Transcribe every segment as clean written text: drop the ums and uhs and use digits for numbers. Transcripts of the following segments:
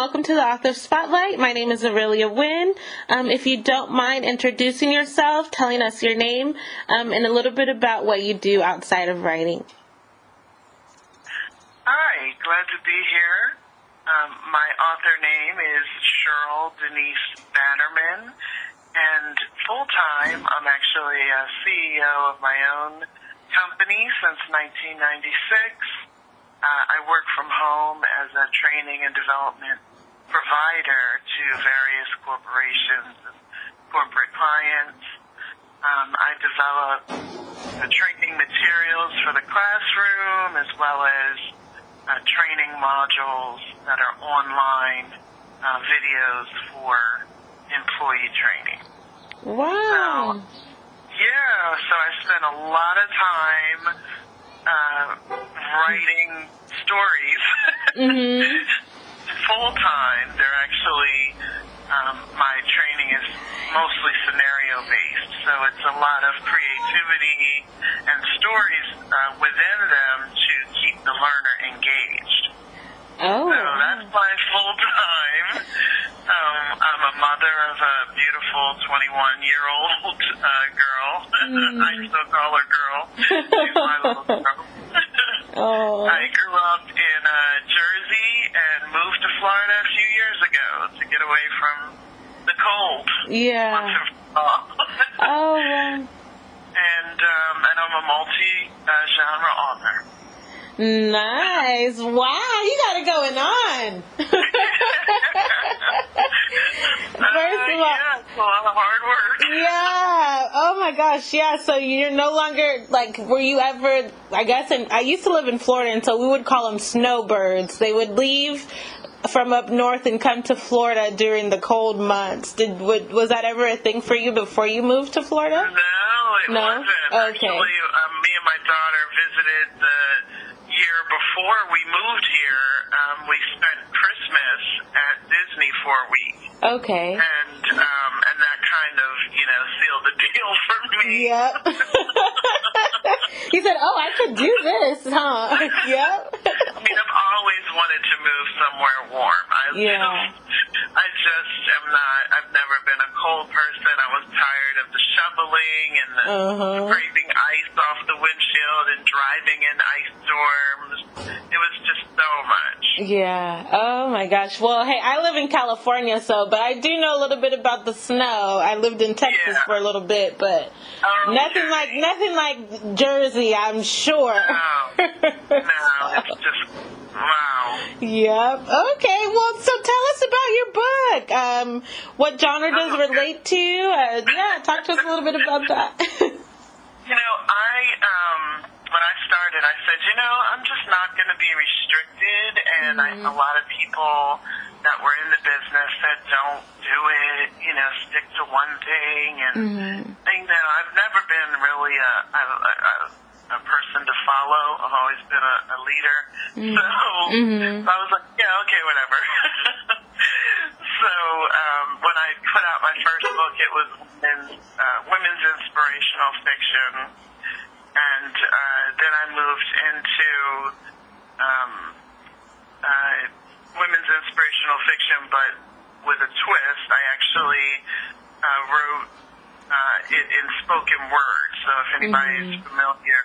welcome to the Author Spotlight. My name is Arilia Winn. If you don't mind introducing yourself, telling us your name, and a little bit about what you do outside of writing. Hi, glad to be here. My author name is Cheryl Denise Bannerman, and full-time, I'm actually a CEO of my own company since 1996. I work from home as a training and development provider to various corporations and corporate clients. I develop the training materials for the classroom as well as training modules that are online videos for employee training. Wow. So I spent a lot of time writing stories. Full time. They're actually, my training is mostly scenario based, so it's a lot of creativity and stories within them to keep the learner engaged. Oh. So that's my full time. I'm a mother of a beautiful 21-year-old girl. I still call her girl. She's my little girl. Oh. I grew up in Jersey and moved to Florida a few years ago to get away from the cold. Yeah. Once and for all. Oh, wow. And I'm a multi-genre author. Nice. Wow, you got it going on. First of all, yeah, it's a lot of hard work. Yeah. Oh my gosh. Yeah. So you're no longer were you ever? I guess. I used to live in Florida, and so we would call them snowbirds. They would leave from up north and come to Florida during the cold months. Was that ever a thing for you before you moved to Florida? No, it wasn't. Okay. Actually, me and my daughter visited the year before we moved here. We spent Christmas at Disney for a week. Okay. And that kind of, sealed the deal for me. Yep. You said, "Oh, I could do this, huh?" Yep. I mean, I've always wanted to move somewhere warm. I just am not. I've never been a cold person. I was tired of the shoveling and the scraping ice off the windshield and driving in ice storms. It was just so much. Yeah. Oh my gosh. Well, hey, I live in California, but I do know a little bit about the snow. I lived in Texas for a little bit, but nothing like Jersey, I'm sure. No, it's just wow. Yep. Okay. Well, so tell us about your book. What genre does it relate to? Talk to us a little bit about that. When I started, I said, I'm just not going to be restricted, and a lot of people that were in the business said, don't do it, stick to one thing, and I've never been really a person to follow. I've always been a leader, so I was like, yeah, okay, whatever. So when I put out my first book, it was women's inspirational fiction. And then I moved into women's inspirational fiction, but with a twist. I actually wrote it in spoken word. So if anybody's familiar,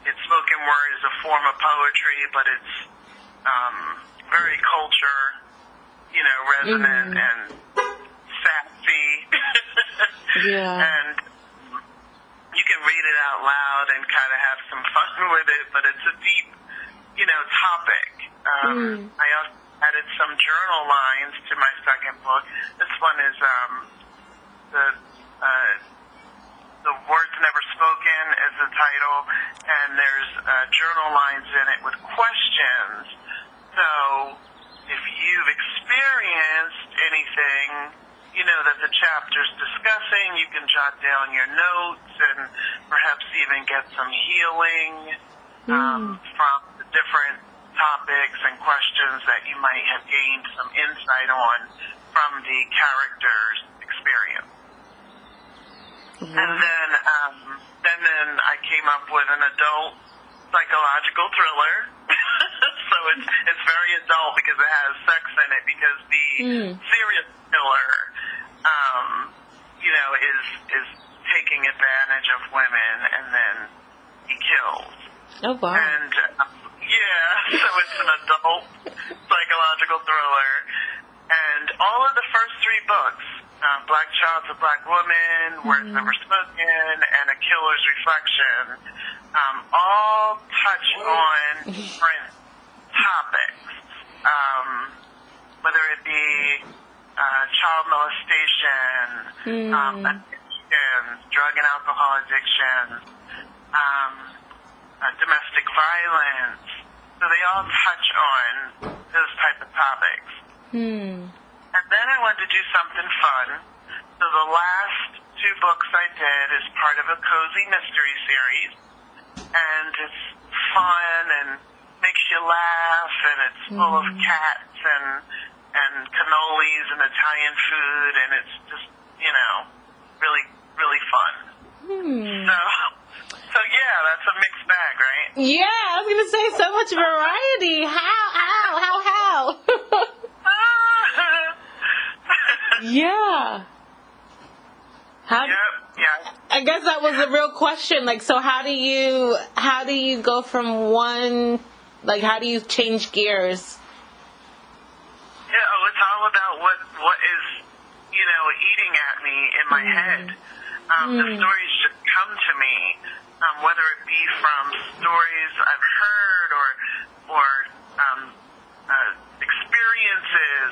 spoken word is a form of poetry, but it's very culture, resonant and sassy. And you can read it out loud and kind of have some fun with it, but it's a deep, topic. I also added some journal lines to my second book. This one is the Words Never Spoken is the title, and there's journal lines in it with questions. So if you've experienced anything, that the chapter's discussing, you can jot down your notes and perhaps even get some healing from the different topics and questions that you might have gained some insight on from the character's experience. And then I came up with an adult psychological thriller. So it's very adult because it has sex in it, because the serial killer, is taking advantage of women, and then he kills. Oh, wow. And, so it's an adult psychological thriller. And all of the first three books, Black Child's a Black Woman, Words Never Spoken, and A Killer's Reflection, all touch on different topics, whether it be child molestation, addiction, drug and alcohol addiction, domestic violence. So they all touch on those type of topics. And then I wanted to do something fun. So the last two books I did is part of a cozy mystery series. And it's fun and makes you laugh, and it's full of cats and cannolis and Italian food, and it's just, really, really fun. So yeah, that's a mixed bag, right? Yeah, I was going to say so much variety. How? Yeah. Yeah. I guess that was the real question. Like, so how do you go from one, like, how do you change gears? Yeah, it's all about what is, eating at me in my head. The stories just come to me, whether it be from stories I've heard or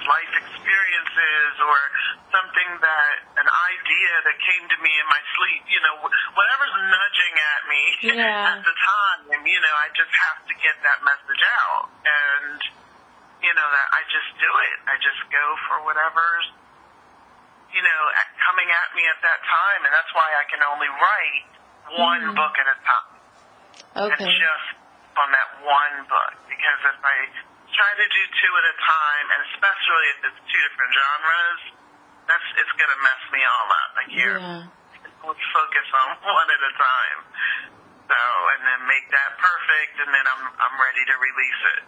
life experiences, or something an idea that came to me in my sleep, whatever's nudging at me at the time, I just have to get that message out. And, that I just do it. I just go for whatever's, coming at me at that time. And that's why I can only write one book at a time. Okay. And just on that one book. Because if I try to do two at a time, and especially if it's two different genres, it's going to mess me all up. Like, let's focus on one at a time. So, and then make that perfect, and then I'm ready to release it,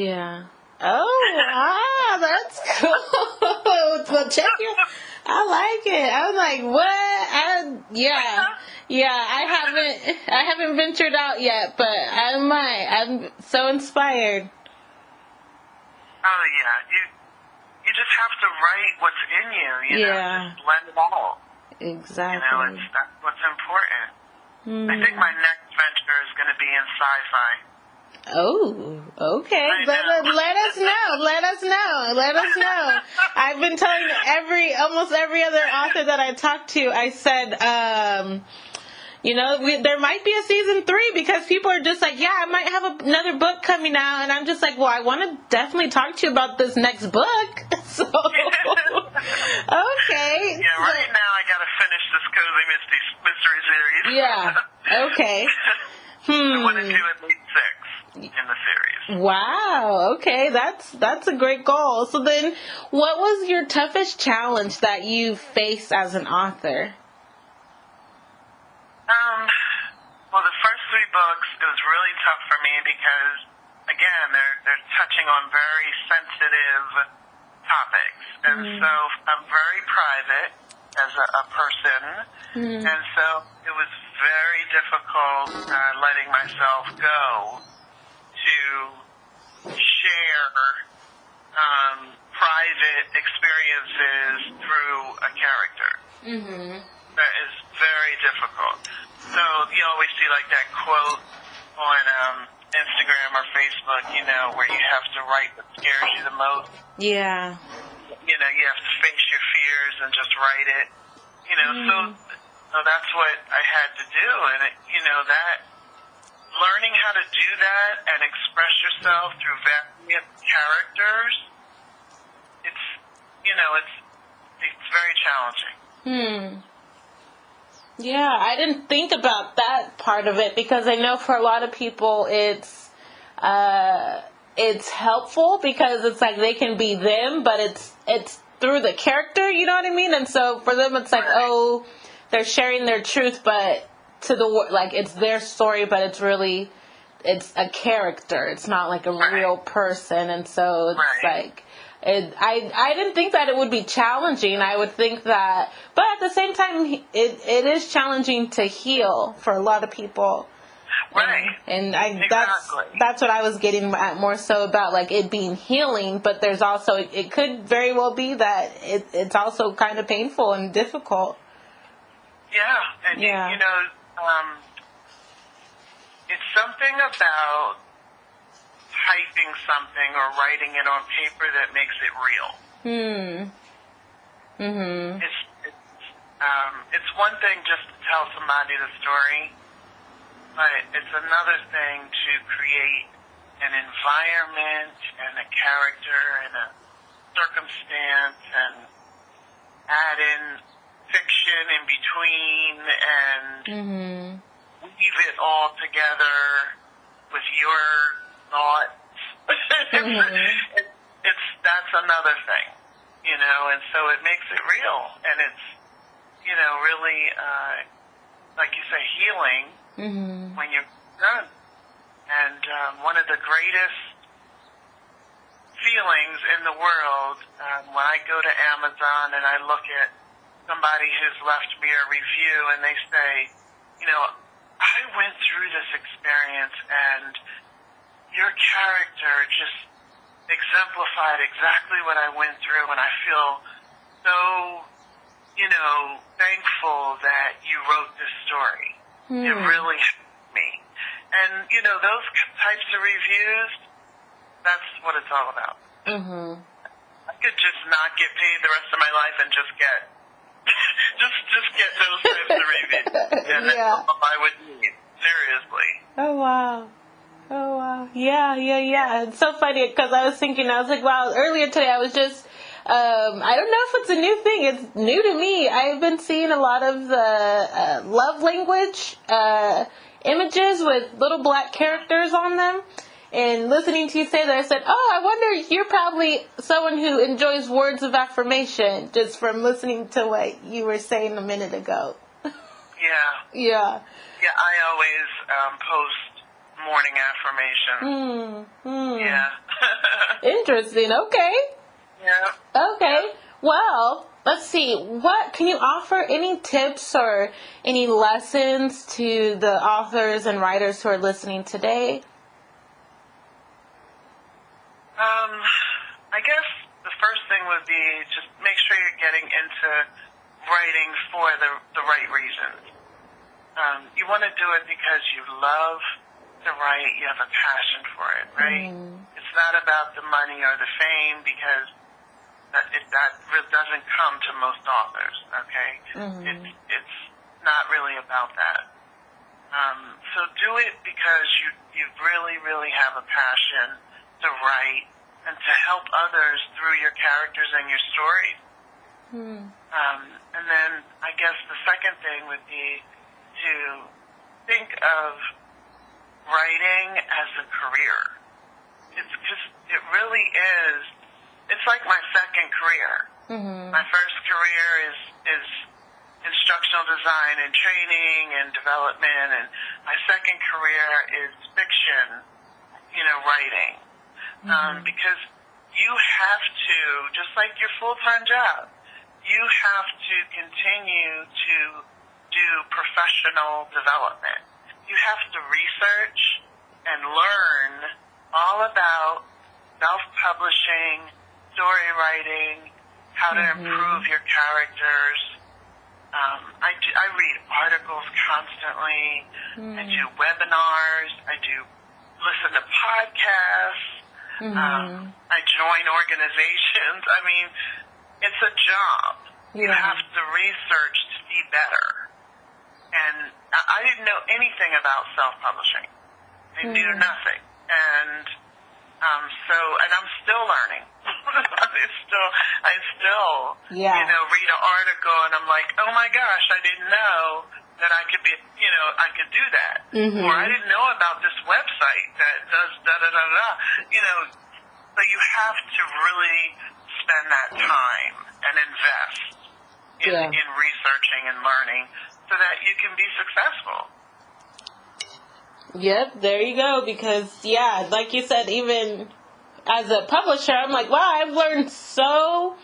Yeah. Oh, wow, that's cool. Well, check your, I like it. I was like, what? I haven't ventured out yet, but I might. I'm so inspired. Oh, yeah. You just have to write what's in you, just let it all. Exactly. That's what's important. I think my next venture is going to be in sci-fi. Oh, okay. Let us know. I've been telling almost every other author that I talked to, I said, there might be a season 3, because people are just like, yeah, I might have another book coming out. And I'm just like, well, I want to definitely talk to you about this next book. So, okay. Yeah, right now I got to finish this cozy mystery series. Yeah, okay. I want to do at least 6 in the series. Wow, okay, that's a great goal. So then, what was your toughest challenge that you faced as an author? Well, the first 3 books, it was really tough for me because, again, they're touching on very sensitive topics. And so I'm very private as a person. And so it was very difficult letting myself go to share private experiences through a character. That is very difficult. So you always see like that quote on Instagram or Facebook, where you have to write what scares you the most. Yeah. You have to face your fears and just write it. So that's what I had to do. And, that learning how to do that and express yourself through various characters, it's very challenging. Yeah, I didn't think about that part of it, because I know for a lot of people it's helpful because it's like they can be them, but it's through the character, you know what I mean? And so for them it's like, oh, they're sharing their truth, but it's their story, but it's really it's a character. It's not like a real person. And so it's like, I didn't think that it would be challenging. I would think that, but at the same time, it is challenging to heal for a lot of people. Right. And Exactly. that's what I was getting at more so about, like, it being healing, but there's also, it could very well be that it's also kind of painful and difficult. Yeah. And, you know, it's something about typing something or writing it on paper that makes it real. It's one thing just to tell somebody the story, but it's another thing to create an environment and a character and a circumstance and add in fiction in between and weave it all together with your thoughts. That's another thing, you know, and so it makes it real, and it's, you know, really, like you say, healing when you're done. And one of the greatest feelings in the world, when I go to Amazon and I look at somebody who's left me a review and they say, you know, I went through this experience and your character just exemplified exactly what I went through, and I feel so, you know, thankful that you wrote this story. It really helped me. And, you know, those types of reviews, that's what it's all about. I could just not get paid the rest of my life and just get just get those types of reviews. And that's all I would need. Seriously. Oh, wow. Yeah. It's so funny because I was thinking, I was like, wow, earlier today I was just, I don't know if it's a new thing. It's new to me. I've been seeing a lot of the love language images with little black characters on them. And listening to you say that, I said, oh, I wonder, you're probably someone who enjoys words of affirmation just from listening to what you were saying a minute ago. Yeah, I always post morning affirmations. Yeah. Interesting. Okay. Yeah. Okay. Well, let's see. What can you offer? Any tips or any lessons to the authors and writers who are listening today? I guess the first thing would be just make sure you're getting into writing for the right reasons. You want to do it because you love to write, you have a passion for it, right? It's not about the money or the fame, because that doesn't come to most authors, okay? It's not really about that. So do it because you really, really have a passion to write and to help others through your characters and your stories. And then I guess the second thing would be to think of writing as a career. It really is. It's like my second career. My first career is instructional design and training and development, and my second career is fiction, you know, writing. Because you have to, just like your full-time job, you have to continue to do professional development. You have to research and learn all about self-publishing, story writing, how to improve your characters. I read articles constantly. I do webinars. I do listen to podcasts. I join organizations. I mean, it's a job. You have to research to be better. And I didn't know anything about self-publishing. I knew nothing. And and I'm still learning. I still, you know, read an article and I'm like, oh my gosh, I didn't know that I could be, you know, I could do that. Or I didn't know about this website that does da-da-da-da. You know, so you have to really spend that time and invest in researching and learning so that you can be successful. Yep, there you go. Because, yeah, like you said, even as a publisher, I'm like, wow, I've learned so.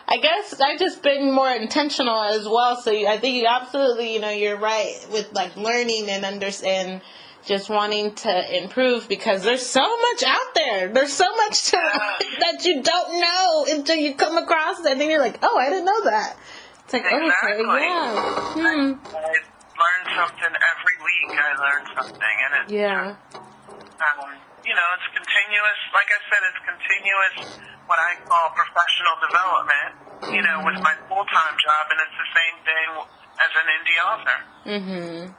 I guess I've just been more intentional as well. So I think you absolutely, you're right with like learning and understand, just wanting to improve, because there's so much out there. There's so much that you don't know until you come across it, and then you're like, oh, I didn't know that. It's like, Exactly. okay, yeah. I learn something every week. I learn something, and it's it's continuous. Like I said, it's continuous. What I call professional development. With my full-time job, and it's the same thing as an indie author. Mhm.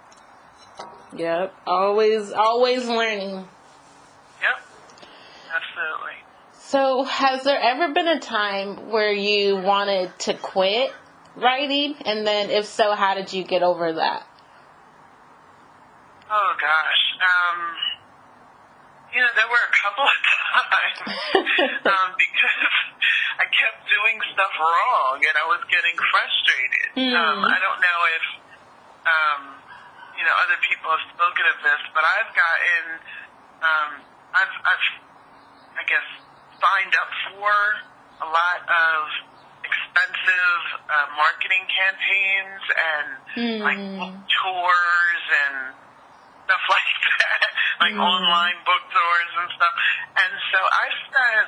Yep. Always learning. Yep. Absolutely. So, has there ever been a time where you wanted to quit writing? And then, if so, how did you get over that? Oh, gosh. There were a couple of times because I kept doing stuff wrong and I was getting frustrated. I don't know if, other people have spoken of this, but I've gotten, I've I guess, signed up for a lot of expensive marketing campaigns and like book tours and stuff like that, like online book tours and stuff. And so I've spent,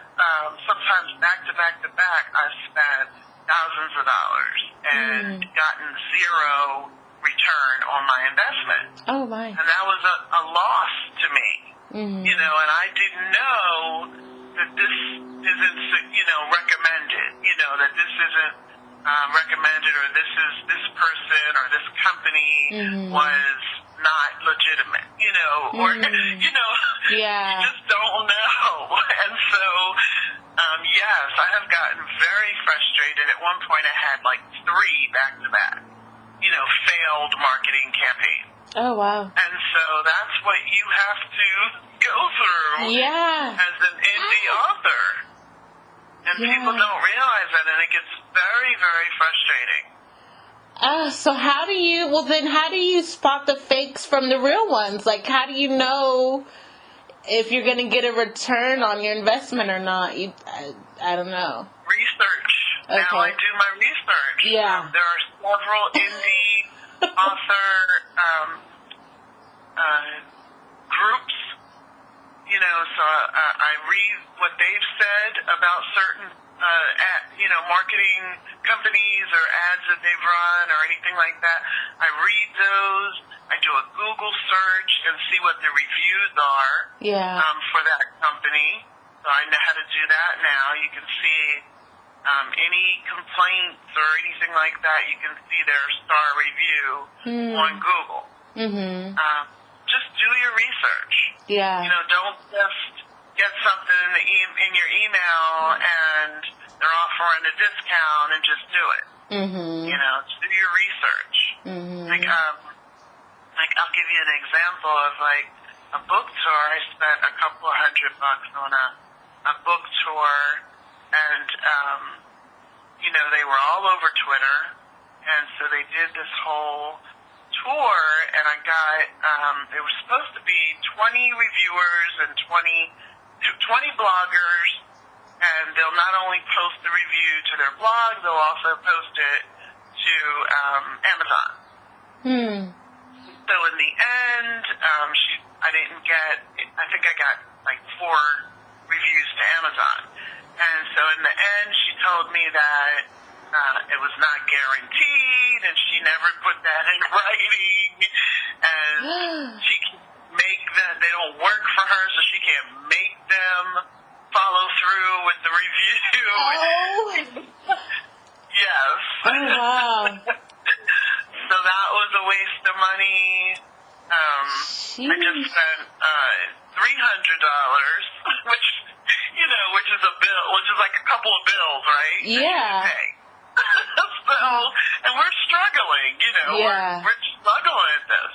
sometimes back to back to back, I've spent thousands of dollars and gotten zero return on my investment. Oh, my. And that was a loss to me, and I didn't know that this isn't, recommended, that this isn't recommended, or this person or this company was not legitimate, or, Yeah. you just don't know. And so, yes, I have gotten very frustrated. At one point I had like 3 back-to-back, failed marketing campaigns. Oh, wow. And so that's what you have to go through as an indie author. And people don't realize that, and it gets very, very frustrating. So how do you spot the fakes from the real ones? Like, how do you know if you're going to get a return on your investment or not? I don't know. Research. Okay. Now I do my research. Yeah. There are several indie author groups, so I read what they've said about certain, marketing companies or ads that they've run or anything like that. I read those. I do a Google search and see what the reviews are for that company. So I know how to do that now. You can see any complaints or anything like that. You can see their star review on Google. Just do your research. Yeah. Don't just get something in your email and they're offering a discount and just do it. Do your research. Like I'll give you an example of like a book tour. I spent a couple of $100 on a book tour, and they were all over Twitter, and so they did this whole tour, and I got there was supposed to be 20 reviewers and 20 bloggers, and they'll not only post the review to their blog, they'll also post it to Amazon. So in the end, I didn't get, I think I got like 4 reviews to Amazon. And so in the end, she told me that it was not guaranteed, and she never put that in writing, and she can make that, they don't work for her, so she can't make them follow through with the review. Yes. Oh, wow. So that was a waste of money. I just spent $300, which is a bill, which is like a couple of bills, right? Yeah. So, and we're struggling, we're struggling at this.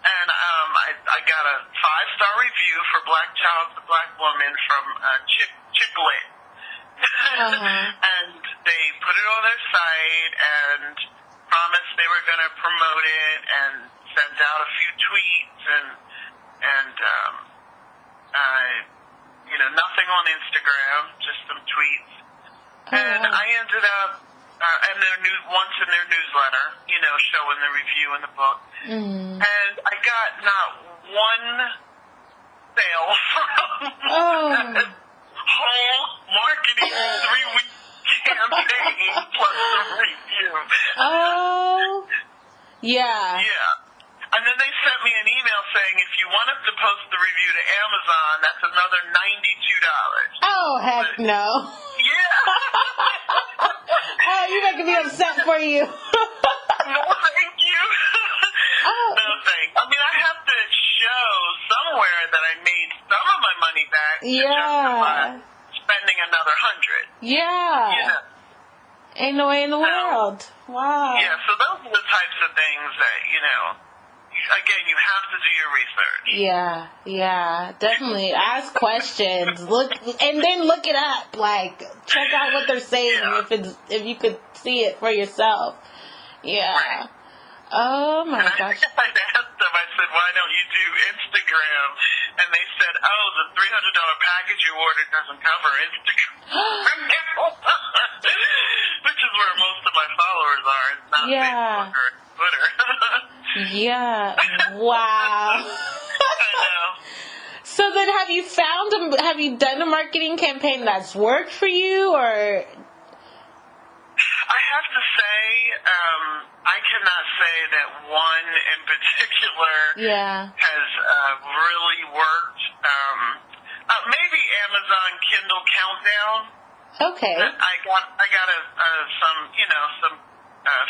And I got a 5-star review for Black Child to Black Woman from Chick Lit. And they put it on their site and promised they were going to promote it and sent out a few tweets, and and nothing on Instagram, just some tweets. And I ended up, and once in their newsletter, showing the review in the book. And I got not one sale from that whole marketing 3-week campaign plus the review. Oh, yeah. Yeah. And then they sent me an email saying if you want us to post the review to Amazon, that's another $92. Oh, heck no. Yeah. Oh, you're making me upset for you. No, thank you. No, thanks. I mean, I have to show somewhere that I made some of my money back to justify spending another $100. Yeah. Ain't no way in the world. Wow. Yeah, so those are the types of things that, again, you have to do your research. Yeah, definitely. Ask questions. And then look it up. Like, check out what they're saying if you could see it for yourself. Yeah. Right. Oh my gosh. I asked them, I said, why don't you do Instagram? And they said, the $300 package you ordered doesn't cover Instagram. Which is where most of my followers are. It's not Facebook or Twitter. Yeah. Wow. I know. So then have you done a marketing campaign that's worked for you, or? I have to say, I cannot say that one in particular has really worked. Maybe Amazon Kindle Countdown. Okay. I got some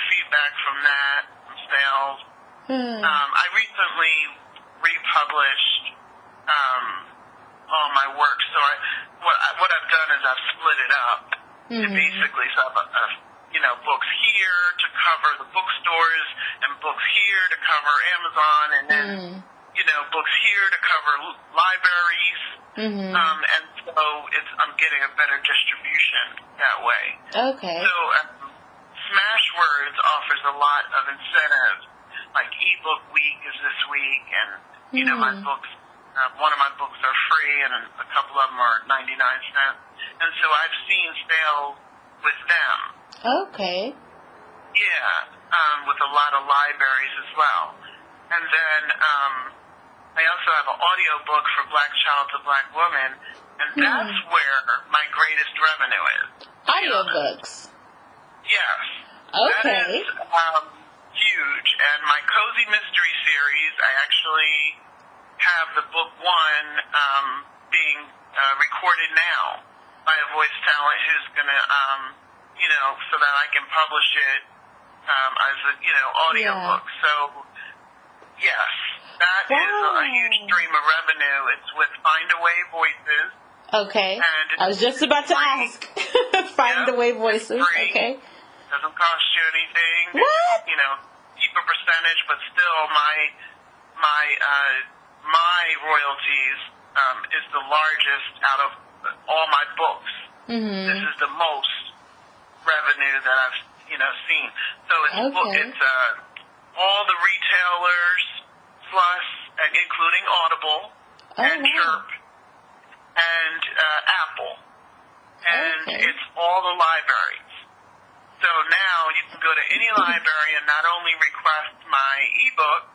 feedback from that, from sales. I recently republished all my work, so what I've done is I've split it up to basically books here to cover the bookstores, and books here to cover Amazon, and then books here to cover libraries. And so I'm getting a better distribution that way. Okay. So Smashwords offers a lot of incentives, like ebook week is this week, and my books. One of my books are free, and a couple of them are 99 cents. And so I've seen sales with them. Okay. Yeah, with a lot of libraries as well. And then I also have an audiobook for Black Child to Black Woman, and that's where my greatest revenue is. Audiobooks? Yes. Okay. That is huge. And my Cozy Mystery series, I actually have the book one being recorded now by a voice talent who's going to, so that I can publish it as a, audiobook. So, yes, that is a huge stream of revenue. It's with Find Away Voices. Okay. And I was just about to ask. Find Away Voices. Okay. Doesn't cost you anything. What? Keep a percentage, but still my royalties is the largest out of all my books. This is the most revenue that I've seen. So it's all the retailers plus including Audible and Chirp and Apple, and it's all the libraries. So now you can go to any library and not only request my ebook,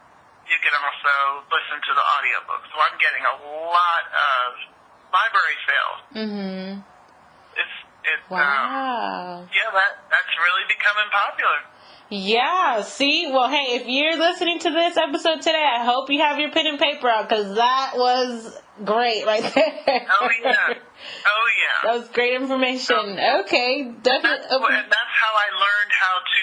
you can also listen to the audiobook. So I'm getting a lot of library sales. It's that's really becoming popular. Yeah, see? Well, hey, if you're listening to this episode today, I hope you have your pen and paper out, because that was great right there. Oh, yeah. That was great information. Okay, definitely. And that's how I learned how to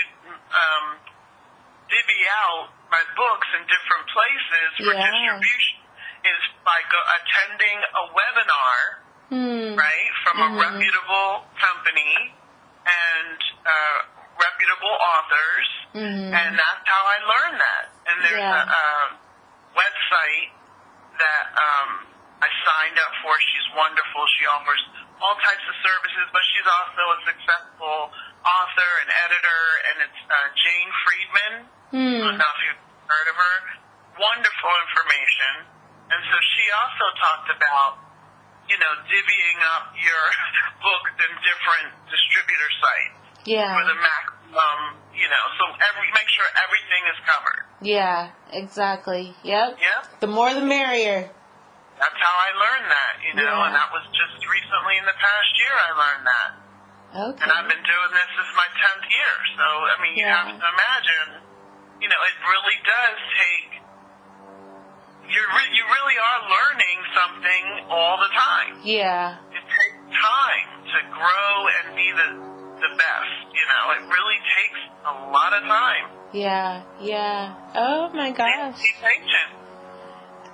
divvy out my books in different places for distribution, is by attending a webinar, right, from a reputable company and reputable authors, and that's how I learned that. And there's a website that I signed up for. She's wonderful. She offers all types of services, but she's also a successful author and editor, and it's Jane Friedman. I don't know if you've heard of her. Wonderful information. And so also talked about, divvying up your books in different distributor sites for the maximum, so make sure everything is covered. Yeah, exactly. Yep. Yeah. The more the merrier. That's how I learned that, and that was just recently in the past year I learned that. Okay. And I've been doing this is my 10th year, so, you have to imagine, it really does take, you really are learning something all the time. Yeah. It takes time to grow and be the best, it really takes a lot of time. Yeah. Oh my gosh. Be patient.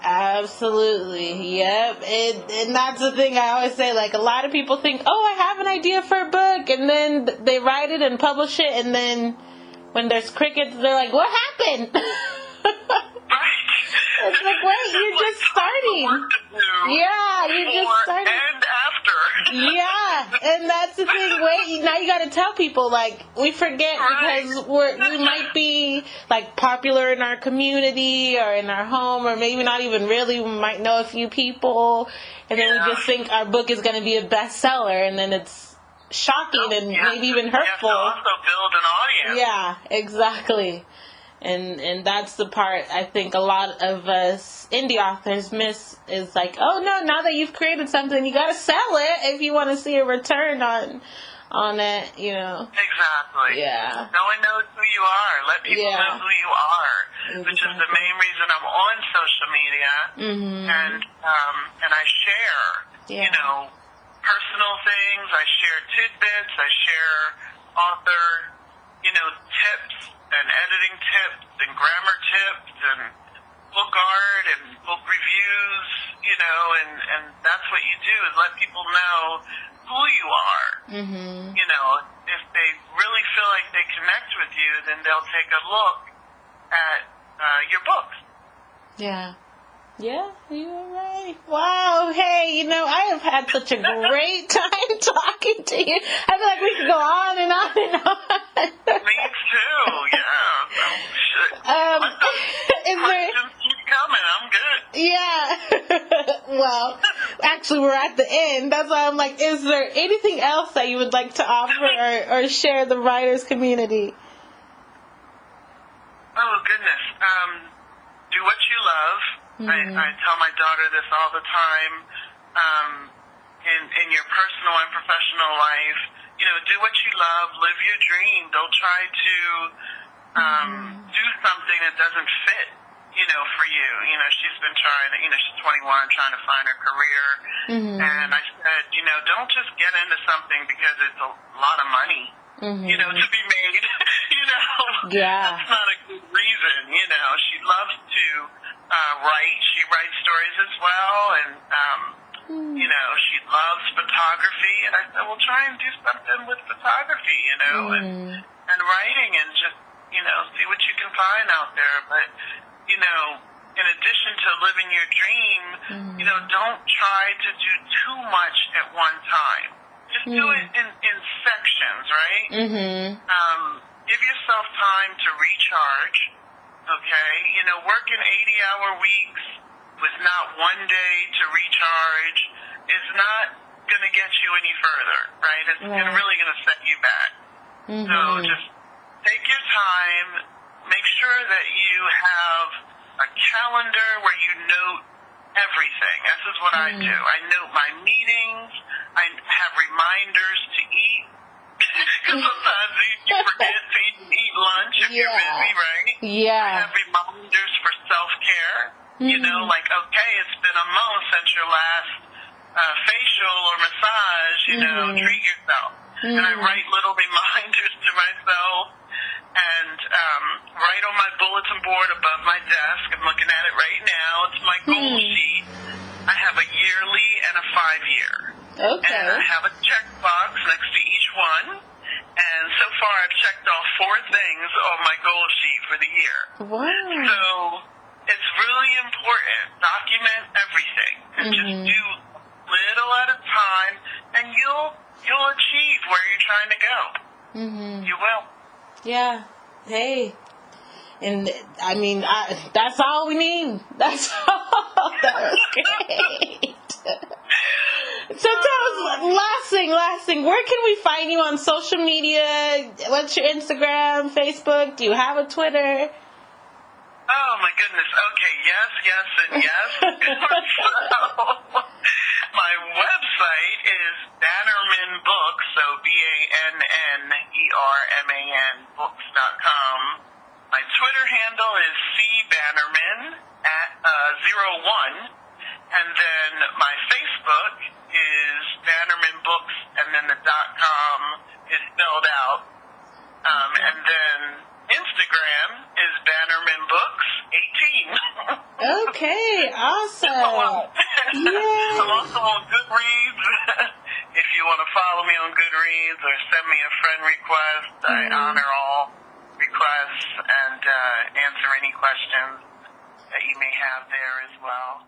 Absolutely. Yep. And that's the thing I always say, like, a lot of people think, oh, I have an idea for a book, and then they write it and publish it, and then when there's crickets, they're like, what happened? It's like, wait, you're just starting. Yeah, you're just starting. And after. Yeah, and that's the thing. Wait, now you got to tell people, like, we forget because we might be, like, popular in our community or in our home, or maybe not even really. We might know a few people, and then we just think our book is going to be a bestseller, and then it's shocking and maybe even hurtful. You have to also build an audience. Yeah, exactly. And that's the part I think a lot of us indie authors miss, is like, oh no, now that you've created something, you gotta sell it if you want to see a return on it, Exactly. Yeah. No one knows who you are. Let people know who you are, which is the main reason I'm on social media. And I share, personal things. I share tidbits. I share author, tips and editing tips and grammar tips and book art and book reviews, and that's what you do, is let people know who you are. If they really feel like they connect with you, then they'll take a look at your books. Yeah, you're right. Wow, hey, I have had such a great time talking to you. I feel like we could go on and on and on. Me too, yeah. Questions keep coming, I'm good. Yeah. Well, actually, we're at the end. That's why I'm like, is there anything else that you would like to offer or share the writers community? Oh, goodness. Do what you love. I tell my daughter this all the time. In your personal and professional life, do what you love, live your dream. Don't try to do something that doesn't fit, for you. She's been trying, she's 21, trying to find her career. And I said, don't just get into something because it's a lot of money, to be made. Yeah. That's not a good reason. She loves to write. She writes stories as well, and she loves photography. And I said, well, try and do something with photography, and writing, and just see what you can find out there. But in addition to living your dream, don't try to do too much at one time. Just do it in sections, right? Give yourself time to recharge. Okay, working 80-hour weeks with not one day to recharge is not going to get you any further, right? It's really going to set you back. So just take your time. Make sure that you have a calendar where you note everything. This is what I do. I note my meetings. I have reminders to eat. Because sometimes you forget to eat lunch if you're busy, right? Yeah. I have reminders for self-care. Like, okay, it's been a month since your last facial or massage, treat yourself. And I write little reminders to myself, and right on my bulletin board above my desk, I'm looking at it right now, it's my goal sheet. I have a yearly and a 5-year. Okay. And I have a checkbox next to each one. And so far I've checked off 4 things on my goal sheet for the year. Wow. So it's really important. Document everything. And just do little at a time, and you'll achieve where you're trying to go. You will. Yeah. Hey. And I mean, that's all we need. That's all That was great. So tell us, last thing, where can we find you on social media? What's your Instagram, Facebook? Do you have a Twitter? Oh my goodness. Okay, yes, and yes. So, my website is Bannerman Books, so BANNERMAN books.com. My Twitter handle is cbannerman at 01, and then my Facebook is Bannerman Books, and then the .com is spelled out, and then Instagram is Bannerman Books 18. Okay, awesome. Yeah. I'm also on Goodreads. If you want to follow me on Goodreads or send me a friend request, I honor all requests and answer any questions that you may have there as well.